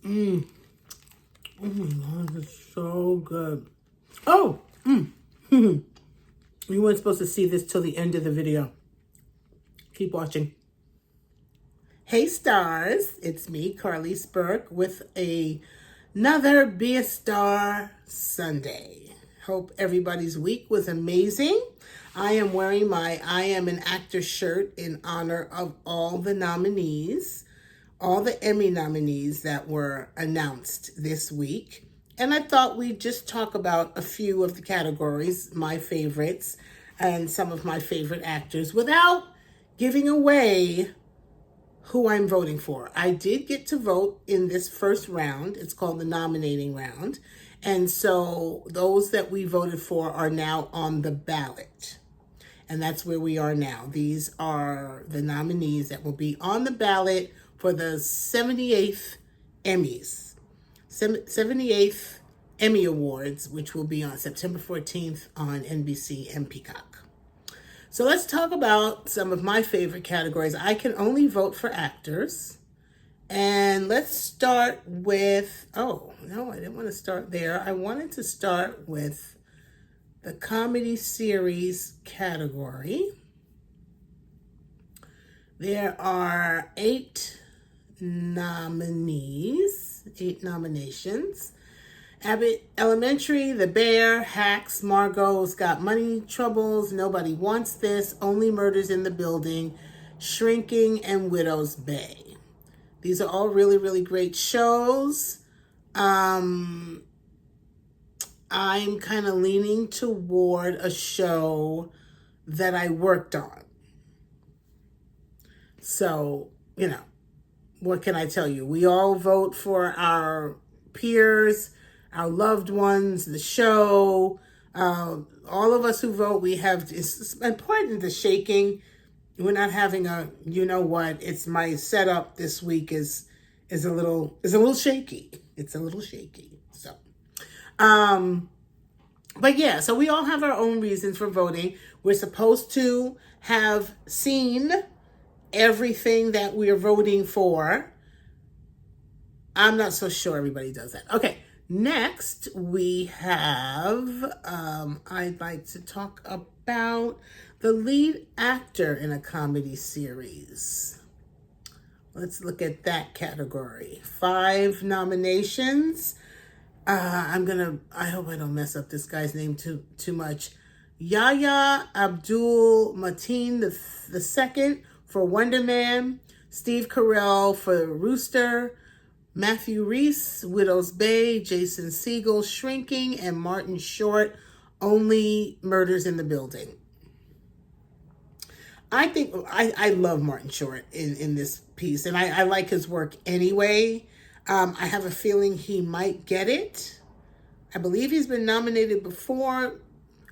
Mmm. Oh my God, it's so good. Oh! You weren't supposed to see this till the end of the video. Keep watching. Hey stars, it's me, Carly Spurk, with another Be a Star Sunday. Hope everybody's week was amazing. I am wearing my I Am an Actor shirt in honor of all the nominees, all the Emmy nominees that were announced this week. And I thought we'd just talk about a few of the categories, my favorites, and some of my favorite actors without giving away who I'm voting for. I did get to vote in this first round. It's called the nominating round. And so those that we voted for are now on the ballot. And that's where we are now. These are the nominees that will be on the ballot for the 78th Emmys. 78th Emmy Awards, which will be on September 14th on NBC and Peacock. So let's talk about some of my favorite categories. I can only vote for actors. And let's start with, oh, no, I didn't want to start there. I wanted to start with the comedy series category. There are 8 nominees, 8 nominations. Abbott Elementary, The Bear, Hacks, Margot's Got Money Troubles, Nobody Wants This, Only Murders in the Building, Shrinking, and Widow's Bay. These are all really, really great shows. I'm kind of leaning toward a show that I worked on. So, you know, what can I tell you? We all vote for our peers, our loved ones, the show. All of us who vote, we have, it's important, the shaking. We're not having a, you know what, it's my setup this week is a little shaky. It's a little shaky. So, but yeah, so we all have our own reasons for voting. We're supposed to have seen everything that we're voting for. I'm not so sure everybody does that. Okay, next we have, I'd like to talk about the lead actor in a comedy series. Let's look at that category. 5 nominations. I hope I don't mess up this guy's name too much. Yahya Abdul Mateen the second for Wonder Man, Steve Carell for Rooster, Matthew Rhys, Widow's Bay, Jason Segel, Shrinking, and Martin Short, Only Murders in the Building. I think I love Martin Short in this piece, and I like his work anyway. I have a feeling he might get it. I believe he's been nominated before.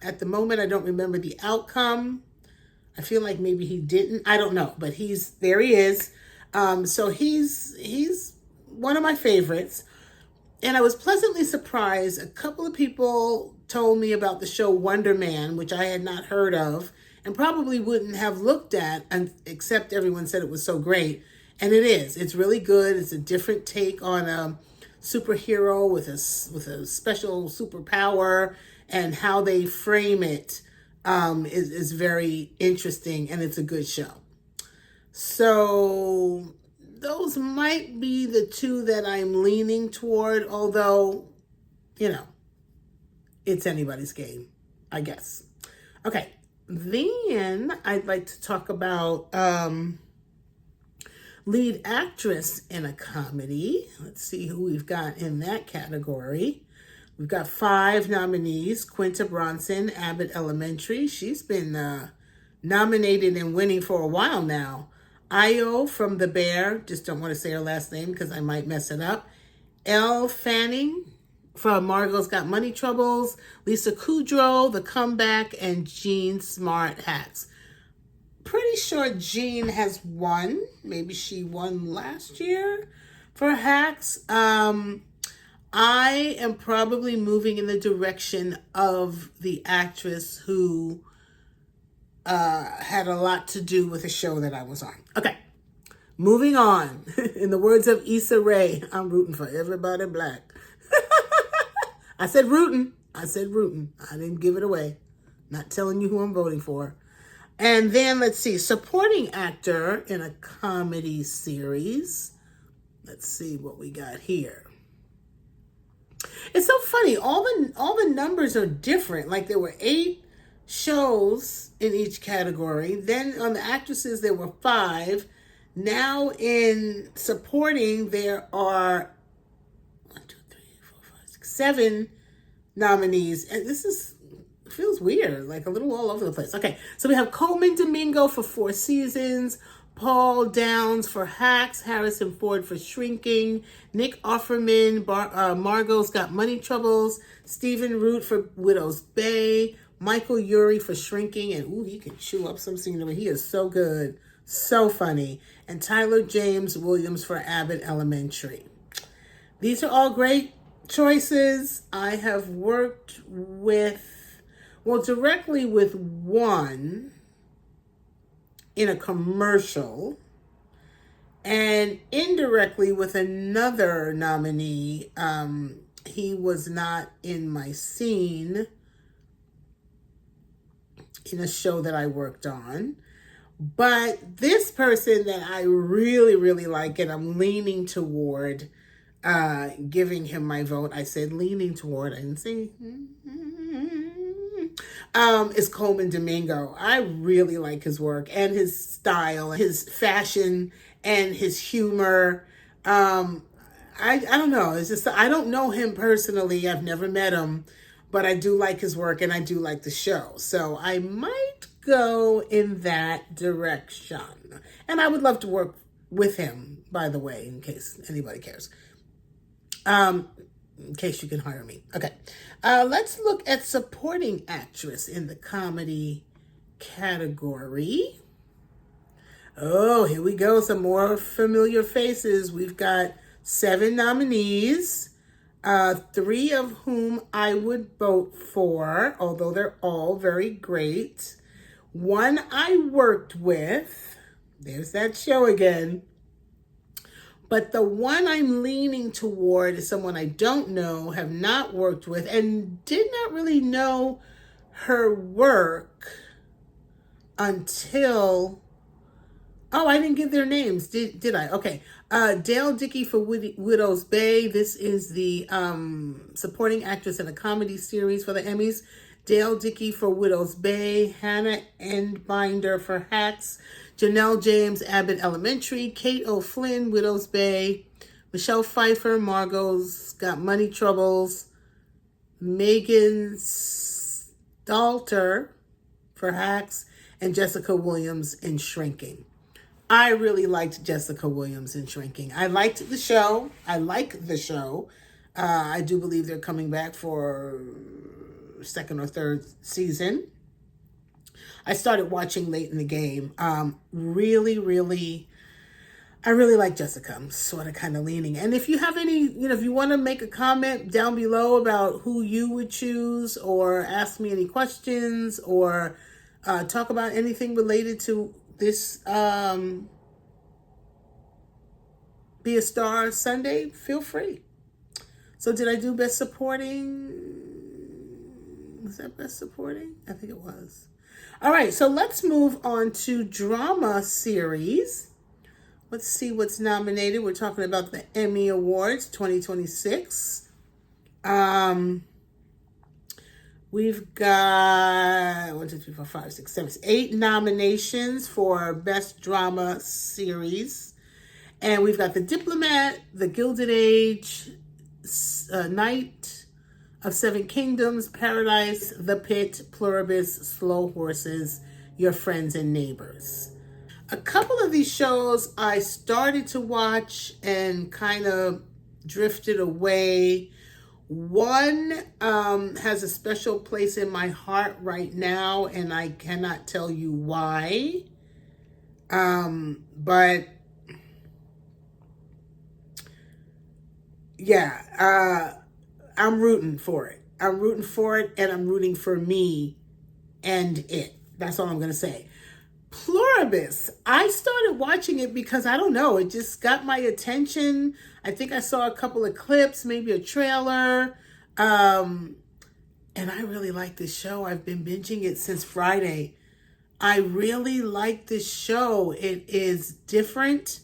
At the moment, I don't remember the outcome. I feel like maybe he didn't. I don't know, but there he is. So he's one of my favorites. And I was pleasantly surprised. A couple of people told me about the show Wonder Man, which I had not heard of and probably wouldn't have looked at, except everyone said it was so great. And it is. It's really good. It's a different take on a superhero with a special superpower, and how they frame it is very interesting, and it's a good show. So those might be the 2 that I'm leaning toward, although, you know, it's anybody's game, I guess. Okay, then I'd like to talk about lead actress in a comedy. Let's see who we've got in that category. We've got 5 nominees. Quinta Brunson, Abbott Elementary. She's been nominated and winning for a while now. Io from The Bear. Just don't want to say her last name because I might mess it up. Elle Fanning from Margot's Got Money Troubles. Lisa Kudrow, The Comeback, and Jean Smart, Hacks. Pretty sure Jean has won. Maybe she won last year for Hacks. I am probably moving in the direction of the actress who had a lot to do with the show that I was on. Okay, Moving on. In the words of Issa Rae, I'm rooting for everybody black. I said rooting. I said rooting. I didn't give it away. Not telling you who I'm voting for. And then let's see, supporting actor in a comedy series. Let's see what we got here. It's so funny. All the numbers are different. Like there were 8 shows in each category. Then on the actresses there were 5. Now in supporting there are 7 nominees, and feels weird, like a little all over the place. Okay, so we have Coleman Domingo for 4 seasons, Paul Downs for Hacks, Harrison Ford for Shrinking, Nick Offerman, Margot's Got Money Troubles, Stephen Root for Widow's Bay, Michael Urie for Shrinking, and ooh, he can chew up some scenery. He is so good, so funny, and Tyler James Williams for Abbott Elementary. These are all great choices. I have worked directly with one in a commercial and indirectly with another nominee. He was not in my scene in a show that I worked on. But this person that I really, really like and I'm leaning toward giving him my vote. I said leaning toward, I didn't say, is Coleman Domingo. I really like his work and his style, his fashion and his humor. I don't know. It's just, I don't know him personally. I've never met him, but I do like his work and I do like the show. So I might go in that direction. And I would love to work with him, by the way, in case anybody cares. In case you can hire me. Okay. Let's look at supporting actress in the comedy category. Oh, here we go. Some more familiar faces. We've got 7 nominees, 3 of whom I would vote for, although they're all very great. 1 I worked with. There's that show again. But the one I'm leaning toward is someone I don't know, have not worked with, and did not really know her work until... Oh, I didn't give their names, did I? Okay. Dale Dickey for Widow's Bay. This is the supporting actress in a comedy series for the Emmys. Dale Dickey for Widow's Bay. Hannah Endbinder for Hacks. Janelle James, Abbott Elementary. Kate O'Flynn, Widow's Bay. Michelle Pfeiffer, Margot's Got Money Troubles. Megan Stalter for Hacks. And Jessica Williams in Shrinking. I really liked Jessica Williams in Shrinking. I liked the show. I like the show. I do believe they're coming back for 2nd or 3rd season. I started watching late in the game. I really like Jessica. I'm sort of kind of leaning. And if you have any, if you want to make a comment down below about who you would choose, or ask me any questions, or talk about anything related to this Be a Star Sunday, feel free. So did I do Best Supporting? Was that Best Supporting? I think it was. All right, so let's move on to Drama Series. Let's see what's nominated. We're talking about the Emmy Awards 2026. We've got 1, 2, 3, 4, 5, 6, 7, 8 nominations for Best Drama Series. And we've got The Diplomat, The Gilded Age, Night of 7 Kingdoms, Paradise, The Pit, Pluribus, Slow Horses, Your Friends and Neighbors. A couple of these shows I started to watch and kind of drifted away. One has a special place in my heart right now, and I cannot tell you why. But yeah, I'm rooting for it. I'm rooting for it, and I'm rooting for me and it. That's all I'm going to say. Pluribus Pluribus. I started watching it because, I don't know, it just got my attention. I think I saw a couple of clips, maybe a trailer. And I really like this show. I've been binging it since Friday. I really like this show. It is different.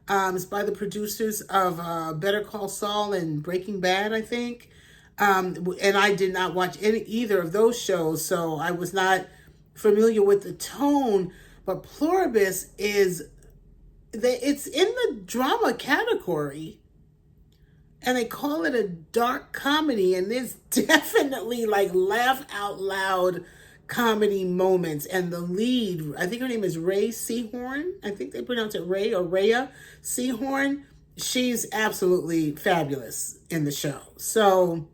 It's by the producers of Better Call Saul and Breaking Bad, I think. And I did not watch either of those shows, so I was not familiar with the tone. But Pluribus it's in the drama category. And they call it a dark comedy, and there's definitely like laugh out loud comedy moments. And the lead, I think her name is Ray Seahorn. I think they pronounce it Ray or Rhea Seahorn. She's absolutely fabulous in the show. So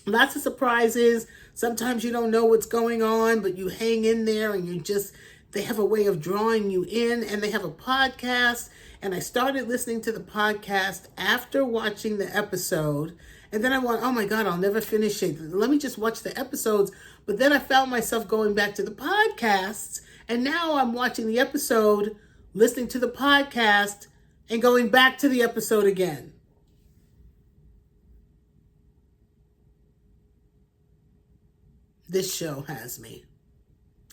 lots of surprises. Sometimes you don't know what's going on, but you hang in there and they have a way of drawing you in, and they have a podcast. And I started listening to the podcast after watching the episode. And then I went, oh my God, I'll never finish it. Let me just watch the episodes. But then I found myself going back to the podcasts. And now I'm watching the episode, listening to the podcast, and going back to the episode again. This show has me.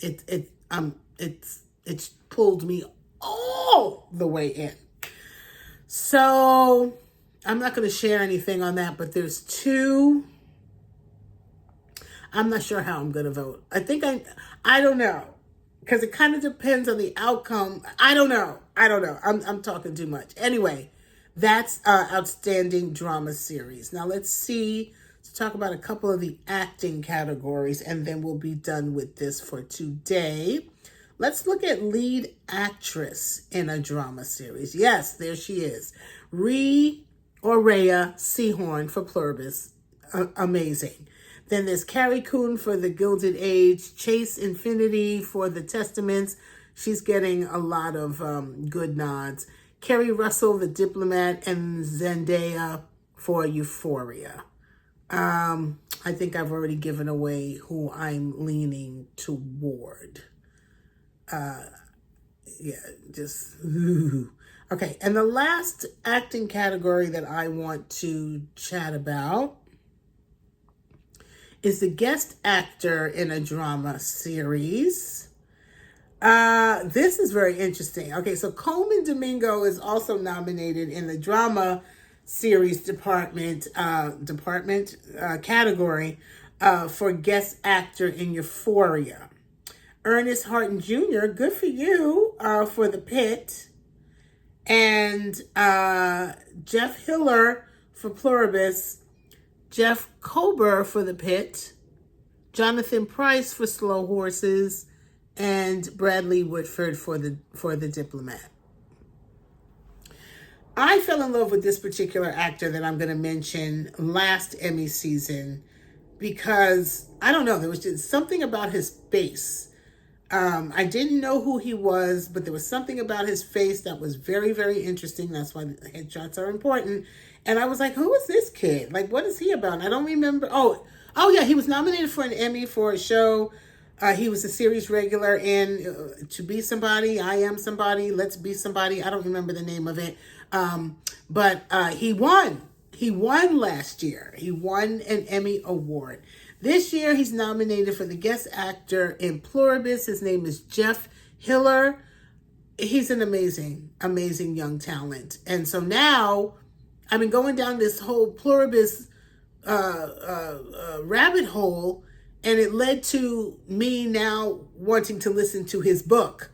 It's pulled me all the way in. So I'm not going to share anything on that, but there's two. I'm not sure how I'm going to vote. I don't know, because it kind of depends on the outcome. I don't know. I'm talking too much. Anyway, that's Outstanding Drama Series. Now let's talk about a couple of the acting categories, and then we'll be done with this for today. Let's look at lead actress in a drama series. Yes, there she is. Rhea Seahorn for Pluribus. Amazing. Then there's Carrie Coon for The Gilded Age. Chase Infinity for The Testaments. She's getting a lot of good nods. Kerry Russell, The Diplomat, and Zendaya for Euphoria. I think I've already given away who I'm leaning toward. Okay, and the last acting category that I want to chat about is the guest actor in a drama series. This is very interesting. Okay, so Coleman Domingo is also nominated in the drama series category for guest actor in Euphoria. Ernest Harton Jr., good for you, for The Pit. And Jeff Hiller for Pluribus. Jeff Kober for The Pit. Jonathan Pryce for Slow Horses. And Bradley Whitford for the Diplomat. I fell in love with this particular actor that I'm going to mention last Emmy season because, I don't know, there was just something about his face. I didn't know who he was, but there was something about his face that was very, very interesting. That's why the headshots are important. And I was like, who is this kid? Like, what is he about? And I don't remember. Oh yeah, he was nominated for an Emmy for a show. He was a series regular in To Be Somebody, I Am Somebody, Let's Be Somebody. I don't remember the name of it. But he won. He won last year. He won an Emmy Award. This year, he's nominated for the guest actor in Pluribus. His name is Jeff Hiller. He's an amazing, amazing young talent. And so now, I've been going down this whole Pluribus rabbit hole, and it led to me now wanting to listen to his book.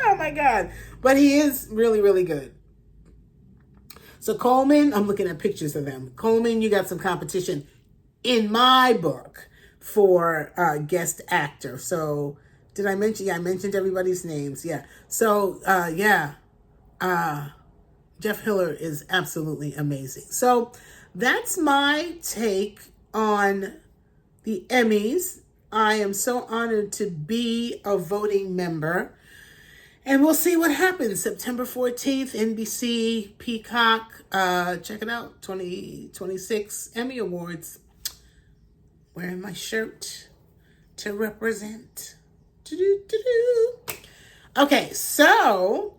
Oh my God. But he is really, really good. So Coleman, I'm looking at pictures of them. Coleman, you got some competition in my book for guest actor. So did I mention? Yeah, I mentioned everybody's names. Yeah. So Jeff Hiller is absolutely amazing. So that's my take on the Emmys. I am so honored to be a voting member. And we'll see what happens. September 14th, NBC, Peacock. Check it out. 2026 Emmy Awards. Wearing my shirt to represent. Okay, so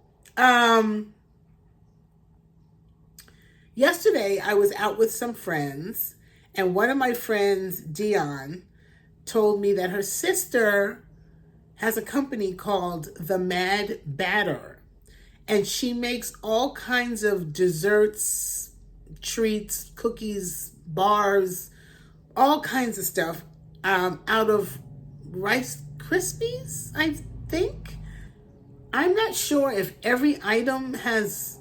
yesterday I was out with some friends, and one of my friends, Dion, told me that her sister has a company called The Mad Batter, and she makes all kinds of desserts, treats, cookies, bars, all kinds of stuff out of Rice Krispies, I think. I'm not sure if every item has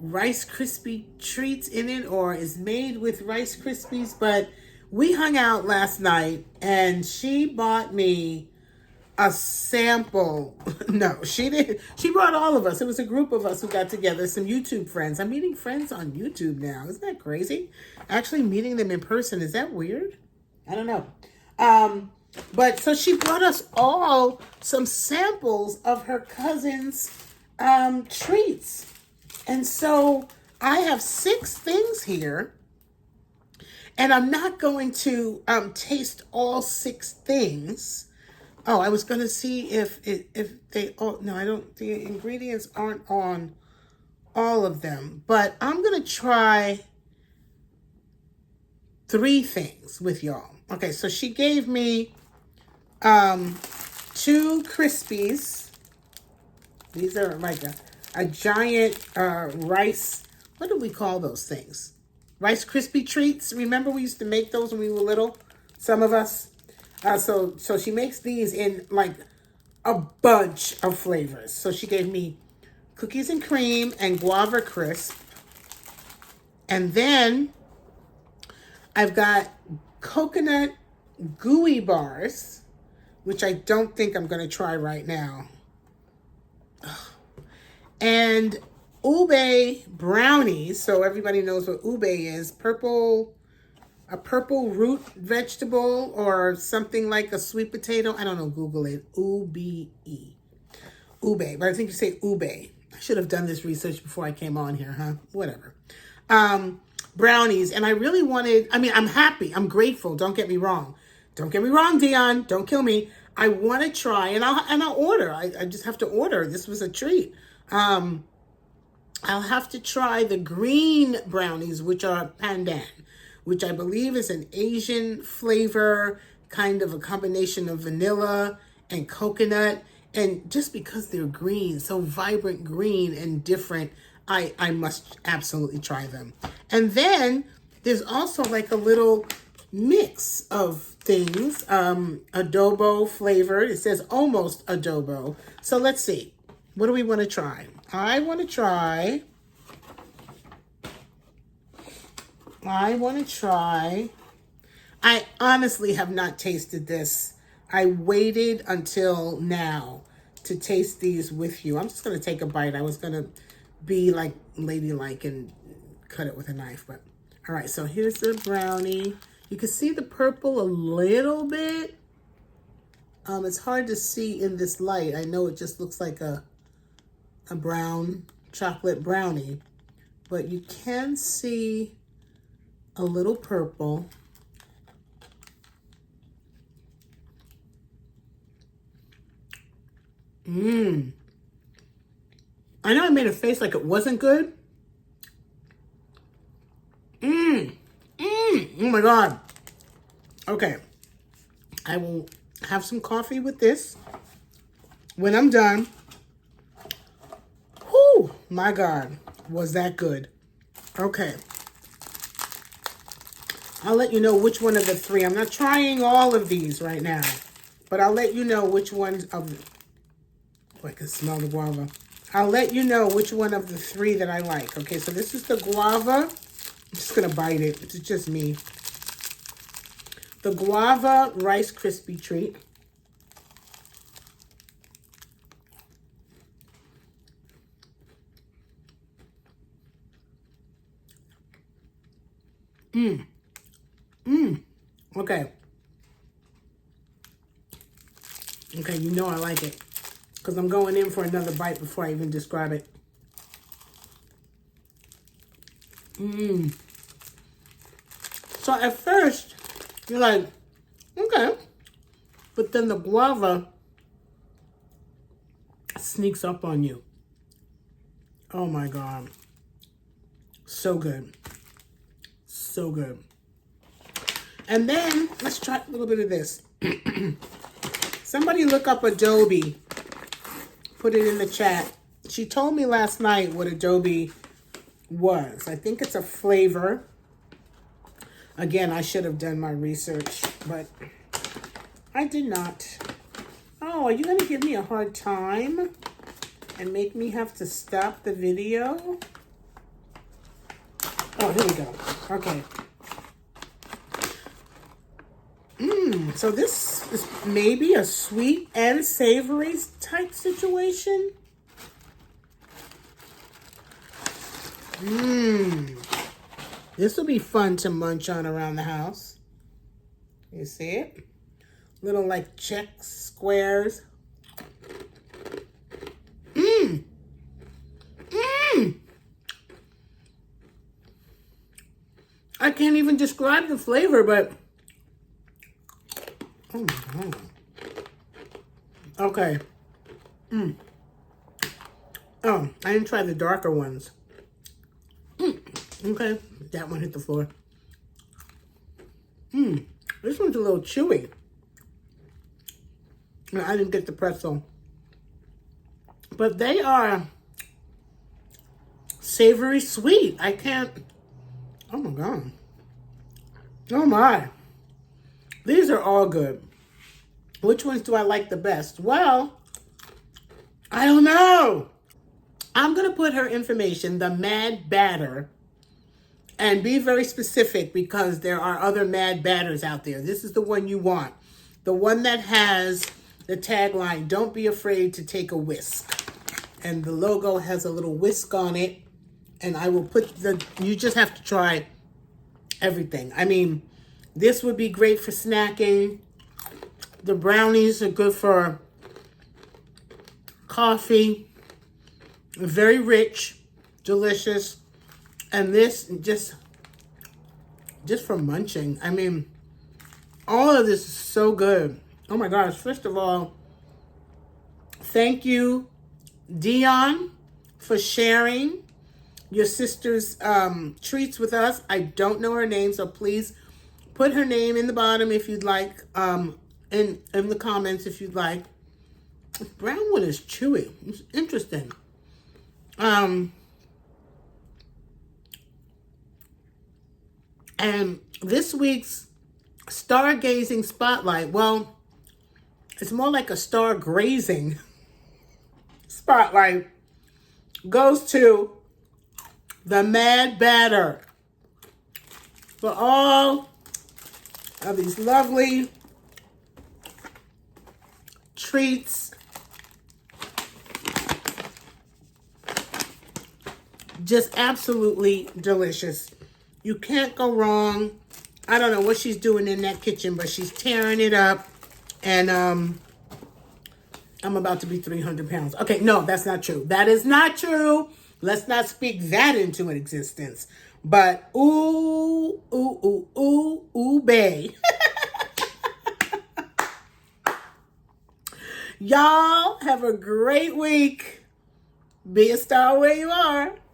Rice Krispie treats in it or is made with Rice Krispies, but we hung out last night and she bought me a sample. No, she didn't. She brought all of us. It was a group of us who got together, some YouTube friends. I'm meeting friends on YouTube now. Isn't that crazy? Actually meeting them in person. Is that weird? I don't know. But so she brought us all some samples of her cousin's treats. And so I have 6 things here, and I'm not going to taste all 6 things. Oh, I was going to see if they, oh, no, I don't, the ingredients aren't on all of them, but I'm going to try 3 things with y'all. Okay, so she gave me 2 Krispies. These are like a giant rice, what do we call those things? Rice Krispie treats. Remember we used to make those when we were little? Some of us. So she makes these in like a bunch of flavors. So she gave me cookies and cream and guava crisp. And then I've got coconut gooey bars, which I don't think I'm going to try right now. And oo-beh brownies. So everybody knows what oo-beh is. A purple root vegetable or something like a sweet potato. I don't know, Google it. oo-beh. Oo-beh, but I think you say oo-beh. I should have done this research before I came on here, huh? Whatever. Brownies, and I really wanted, I mean, I'm happy, I'm grateful, don't get me wrong. Don't get me wrong, Dion, don't kill me. I want to try, and I'll order. I just have to order. This was a treat. I'll have to try the green brownies, which are pandan, which I believe is an Asian flavor, kind of a combination of vanilla and coconut. And just because they're green, so vibrant green and different, I must absolutely try them. And then there's also like a little mix of things, adobo flavored. It says almost adobo. So let's see. What do we want to try? I want to try, I honestly have not tasted this. I waited until now to taste these with you. I'm just going to take a bite. I was going to be like ladylike and cut it with a knife, but all right. So here's the brownie. You can see the purple a little bit. It's hard to see in this light. I know it just looks like a brown chocolate brownie, but you can see a little purple. I know I made a face like it wasn't good. Oh my God. Okay. I will have some coffee with this when I'm done. Whew, my God, was that good. Okay. I'll let you know which one of the 3. I'm not trying all of these right now, but I'll let you know which ones of, oh, I can smell the guava. I'll let you know which one of the 3 that I like. Okay, so this is the guava. I'm just going to bite it. It's just me. The guava Rice Krispie treat. Okay. Okay, you know I like it. Because I'm going in for another bite before I even describe it. So at first, you're like, okay. But then the guava sneaks up on you. Oh my God. So good. So good. And then let's try a little bit of this. Somebody look up adobo. Put it in the chat. She told me last night what adobo was. I think it's a flavor. Again, I should have done my research, but I did not. Oh, are you going to give me a hard time and make me have to stop the video? Oh, here we go. Okay. So this is maybe a sweet and savory type situation. This will be fun to munch on around the house. You see it? Little like checks, squares. I can't even describe the flavor, but oh my God. Okay. Oh, I didn't try the darker ones. Okay, that one hit the floor. This one's a little chewy. I didn't get the pretzel. But they are savory sweet. I can't. Oh my God. Oh my. These are all good. Which ones do I like the best? Well, I don't know. I'm going to put her information, the Mad Batter, and be very specific because there are other Mad Batters out there. This is the one you want. The one that has the tagline, "Don't be afraid to take a whisk." And the logo has a little whisk on it. And I will put you just have to try everything. I mean, this would be great for snacking. The brownies are good for coffee. Very rich, delicious. And this just for munching. I mean, all of this is so good. Oh my gosh. First of all, thank you, Dion, for sharing your sister's treats with us. I don't know her name, so please put her name in the bottom if you'd like, in the comments if you'd like. This brown one is chewy. It's interesting. And this week's stargazing spotlight, well, it's more like a star grazing spotlight, goes to the Mad Batter for all of these lovely treats. Just absolutely delicious. You can't go wrong. I don't know what she's doing in that kitchen, but she's tearing it up. And I'm about to be 300 pounds. Okay, no, that's not true. That is not true. Let's not speak that into existence. But oo-beh. Y'all have a great week. Be a star where you are.